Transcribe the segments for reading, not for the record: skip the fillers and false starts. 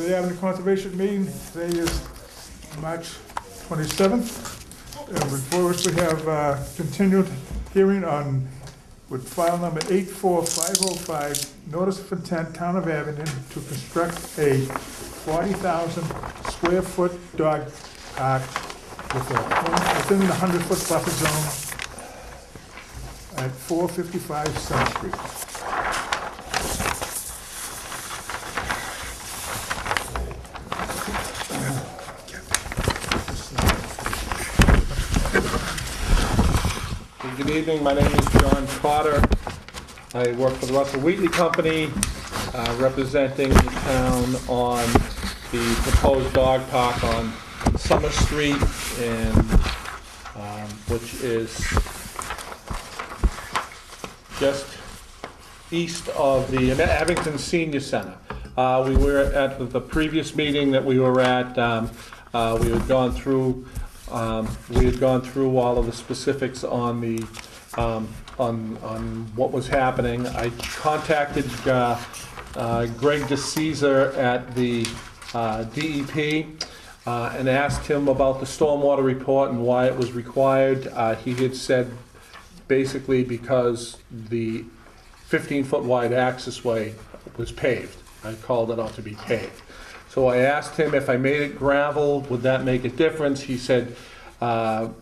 the Abington Conservation meeting. Today is March 27th. And before us, we have continued hearing on, with file number 84505, notice of intent, Town of Abington, to construct a 40,000 square foot dog park within the 100-foot buffer zone at 455 Center Street. Good evening, my name is John Potter. I work for the Russell Wheatley Company, representing the town on the proposed dog park on Summer Street, and which is just east of the Abington Senior Center. We were at the previous meeting that we were at. We had gone through all of the specifics on the on what was happening. I contacted Greg DeCesar at the DEP and asked him about the stormwater report and why it was required. He had said basically because the 15-foot wide accessway was paved. I called it out to be paved. So I asked him if I made it gravel, would that make a difference? He said that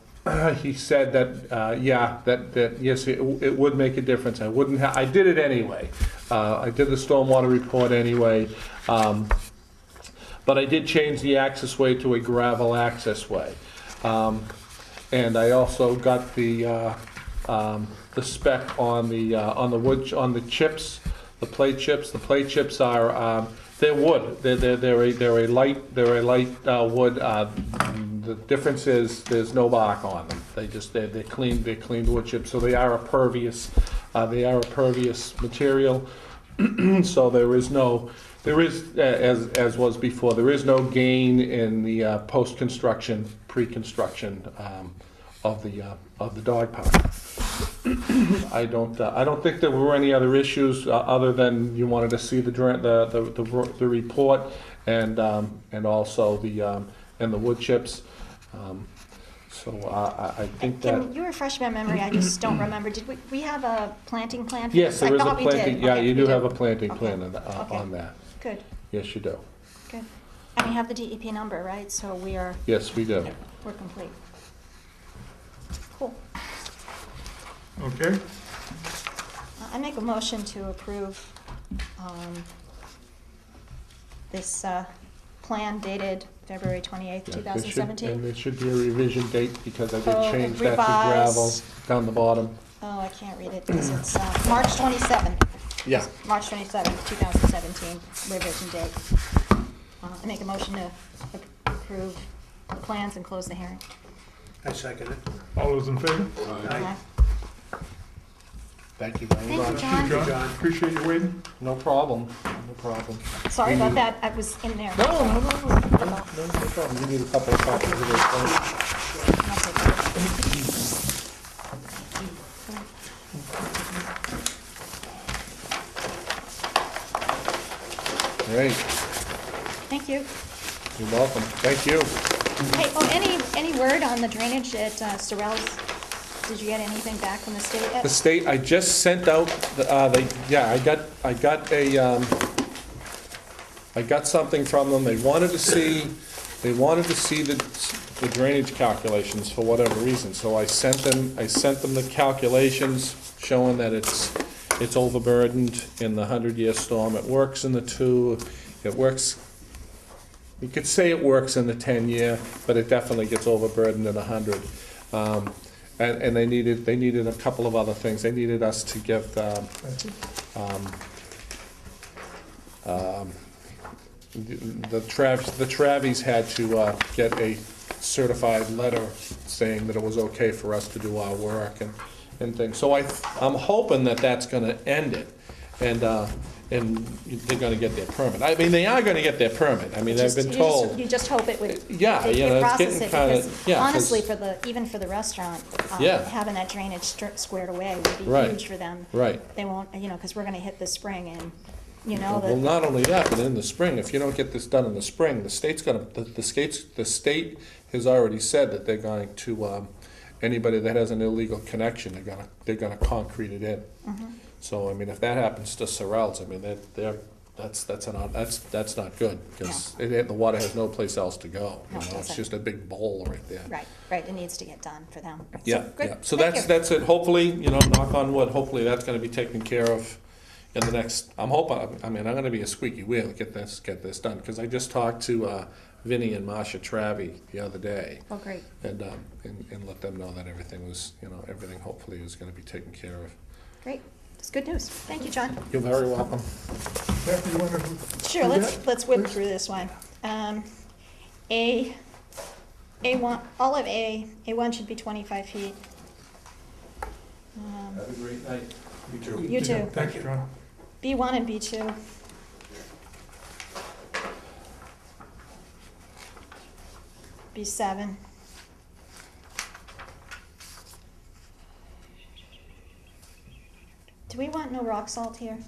yeah, that yes, it would make a difference. I did it anyway. I did the stormwater report anyway, but I did change the accessway to a gravel accessway, and I also got the spec on the wood, on the chips, the plate chips. The plate chips are they're wood. They're a light wood. The difference is there's no bark on them. They're clean wood chips. So they are a pervious material. So there is as was before, there is no gain in the post-construction, pre-construction of the dog park. I don't think there were any other issues other than you wanted to see the report and also the wood chips. So I think that. Can you refresh my memory? I just don't remember. Did we have a planting plan? For yes, this? there is a thought we planting. did. Yeah, Okay, you do we have a planting plan Okay. on that. Good. Yes, you do. Good. And we have the DEP number, right? So we are. Yes, we do. We're complete. Cool. Okay? I make a motion to approve this plan dated February 28th, 2017. And there should be a revision date because I did Oh, change that to gravel revised. down the bottom. Oh, I can't read it because it's March 27th. Yeah. March 27th, 2017, revision date. I make a motion to approve the plans and close the hearing. I second it. All those in favor? Okay. Thank you very Thank you, much. John. John. Appreciate you waiting. No problem. No problem. Sorry about that, I was in there. No problem. You need a couple of copies of this. I'll take it. Great. Thank you. You're welcome. Thank you. Hey, any word on the drainage at Sorrells? Did you get anything back from the state yet? The state, I just sent out, I got something from them. They wanted to see the drainage calculations for whatever reason. So I sent them the calculations showing that it's overburdened in the 100-year storm. It works in the 2. It works. You could say it works in the 10-year, but it definitely gets overburdened in 100. And they needed a couple of other things. They needed us to give the Travis had to get a certified letter saying that it was okay for us to do our work and things. So I'm hoping that that's going to end it, and they're going to get their permit. I mean, they are going to get their permit. I mean, they've been told. You just hope it would. Yeah, they you know, it's process getting it kind because of, yeah. honestly, even for the restaurant, Yeah. having that drainage squared away would be Right. huge for them. Right. They won't, because we're going to hit the spring and you know, Well, that, not only that, but in the spring, if you don't get this done in the spring, the state's gonna, the state has already said that they're going to, anybody that has an illegal connection, they're gonna concrete it in. mhm. So, I mean, if that happens to Sorrells, I mean, that's not good, because the water has no place else to go. No, it It's doesn't. just a big bowl right there. Right, it needs to get done for them. So, Yeah, good. yeah. So Thank you. that's it. Hopefully, knock on wood, hopefully that's gonna be taken care of in the next, I'm gonna be a squeaky wheel to get this done, because I just talked to, Vinnie and Masha Travi the other day, Oh, great. and let them know that everything was, everything hopefully was gonna be taken care of. Great. It's good news. Thank you, John. You're very welcome. Kathy, you want to? Sure, let's whip through this one. A1, all of A1 should be 25 feet. Have a great night. You too. You too. Thank you, John. B1 and B2. B7. Do we want no rock salt here?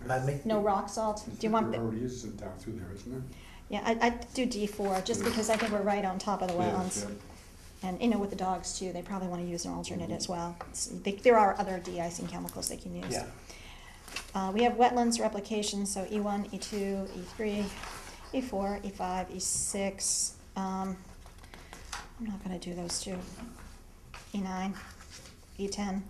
Pardon me? No rock salt? Do you want, There already is down through there, isn't there? yeah, I'd do D4, just because I think we're right on top of the wetlands. And, with the dogs too, they probably want to use an alternate as well. There are other de-icing chemicals they can use. Yeah. We have wetlands replications, so E1, E2, E3, E4, E5, E6. I'm not gonna do those two. E9, E10.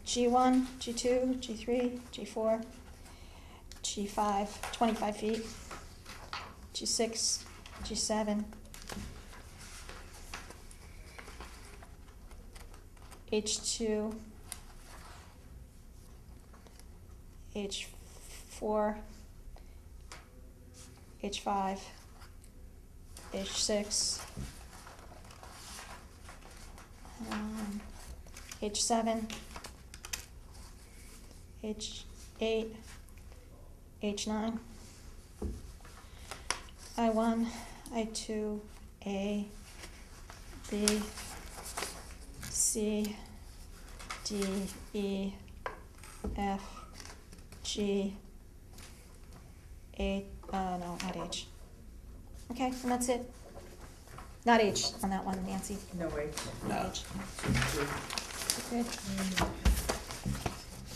G1, G2, G3, G4, G5, 25 feet. G6, G7. H2, H4, H5, H6, H7, H8, H9, I1, I2, A, B, C, D, E, F, G, A, no, not H. Okay, and that's it. Not H on that one, Nancy. No way. Not H. Good.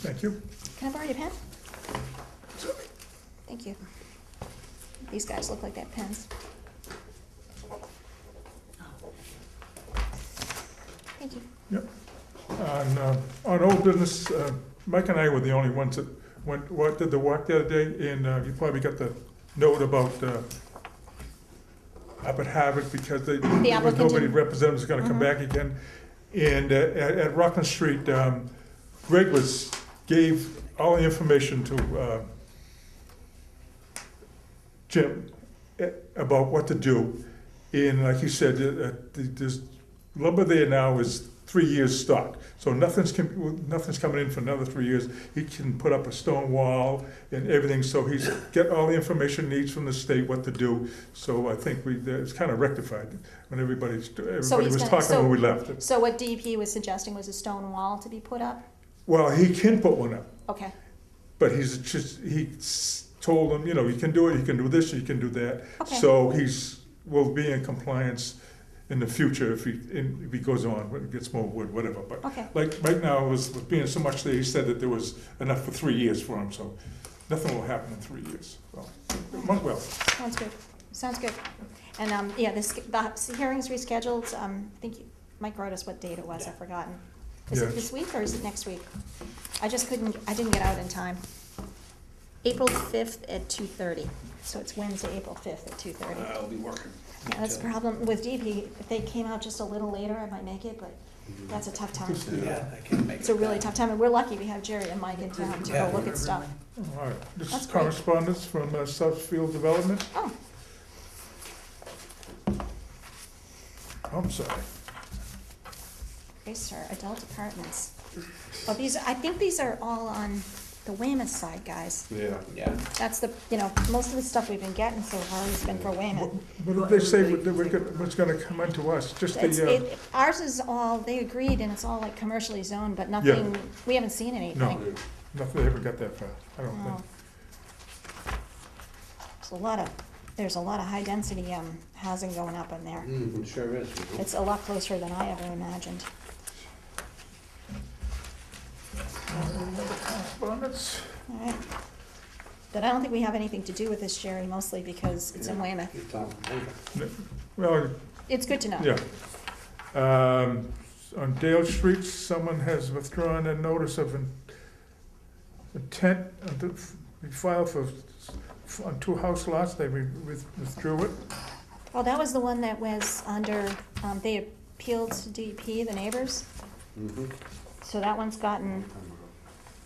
Thank you. Can I borrow your pen? Thank you. These guys look like they have pens. Thank you. Yep. On old business, Mike and I were the only ones that did the walk the other day, and you probably got the note about up at Harvard, because there was applicant nobody didn't- representatives gonna come back again. And at Rockland Street, Greg gave all the information to Jim about what to do. And like you said, there's lumber there now is 3 years stock, so nothing's coming in for another 3 years. He can put up a stone wall and everything, so he's got all the information he needs from the state what to do. So I think it's kind of rectified when everybody was talking when we left. So what DEP was suggesting was a stone wall to be put up? Well, he can put one up, Okay, but he told him, you can do it, you can do this, you can do that. Okay. So will be in compliance in the future if he goes on, when he gets more wood, whatever. But okay. like right now, with being so much there, he said that there was enough for 3 years for him, so nothing will happen in 3 years. So, it went well. Sounds good. Sounds good. And, the hearing's rescheduled. I think Mike wrote us what date it was. I've forgotten. Is Yeah. it this week or is it next week? I didn't get out in time. April 5th at 2:30. So it's Wednesday, April 5th at 2:30. I'll be working. Yeah, that's the problem with DP. If they came out just a little later, I might make it, but that's a tough time. Yeah, I can't make it. It's a really tough time, and we're lucky we have Jerry and Mike in town to go look at stuff. All right, this That's is great. correspondence from Southfield Development. Oh, I'm sorry. okay, sir, adult apartments. Oh, I think these are all on the Weymouth side, guys. Yeah. Yeah. That's the, most of the stuff we've been getting so far has been for Weymouth. What did they say what's gonna come into us? Just the, Ours is all, they agreed, and it's all like commercially zoned, but nothing, we haven't seen anything. no, nothing, they haven't got that far, I don't No. think. There's a lot of high-density housing going up in there. It sure is. you know. It's a lot closer than I ever imagined. Correspondence? All right. But I don't think we have anything to do with this, Jerry, mostly because it's in Weymouth. It's on paper. Well, It's good to know. yeah. On Dale Street, someone has withdrawn a notice of intent to file on 2 house lots, they withdrew it. Oh, that was the one that was under, they appealed to DEP, the neighbors, Mhm. so that one's gotten,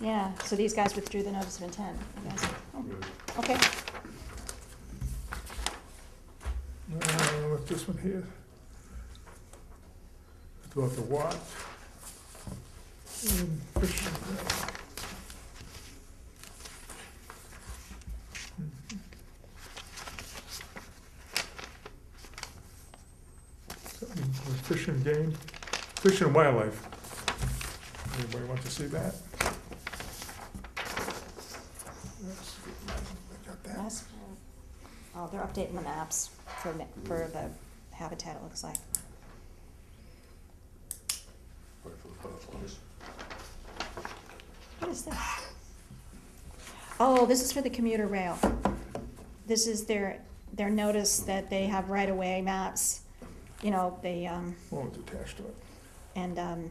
yeah, so these guys withdrew the notice of intent, I guess. Oh, okay. What's this one here? It's about the what? Fishing. Something with Fish and Game, Fish and Wildlife. Anybody want to see that? Yes, I got that. Yes. Oh, they're updating the maps for the habitat, it looks like. Right for the butterflies. What is this? Oh, this is for the commuter rail. This is their notice that they have right-of-way maps, they, Well, it's attached to it. and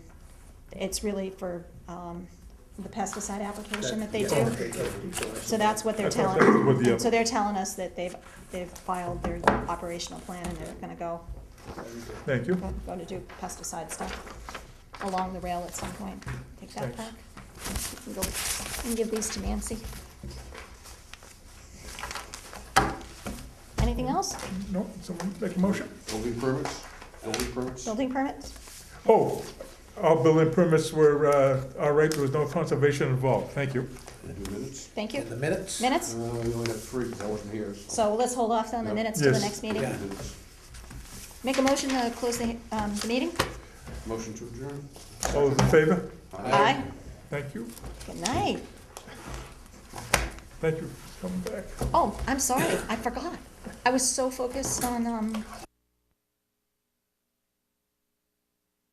it's really for the pesticide application that they Yeah, do. okay, good. So that's what they're I thought telling, that was what the so they're telling us that they've filed their operational plan and they're gonna go Thank you. to do pesticide stuff along the rail at some point. Take that Thanks. back. You can go and give these to Nancy. Anything else? No, someone make a motion? Building permits? Building permits? Building permits? Oh, all building permits were, all right, there was no conservation involved, thank you. And minutes? Thank you. In the minutes? Minutes? We only had 3, 'cause I wasn't here. So let's hold off on the Yeah. minutes till the Yes. next meeting. Yeah. Minutes. Make a motion to close the meeting? Motion to adjourn? All those in favor? Aye. Thank you, Good night. thank you for coming back. Oh, I'm sorry, I forgot. I was so focused on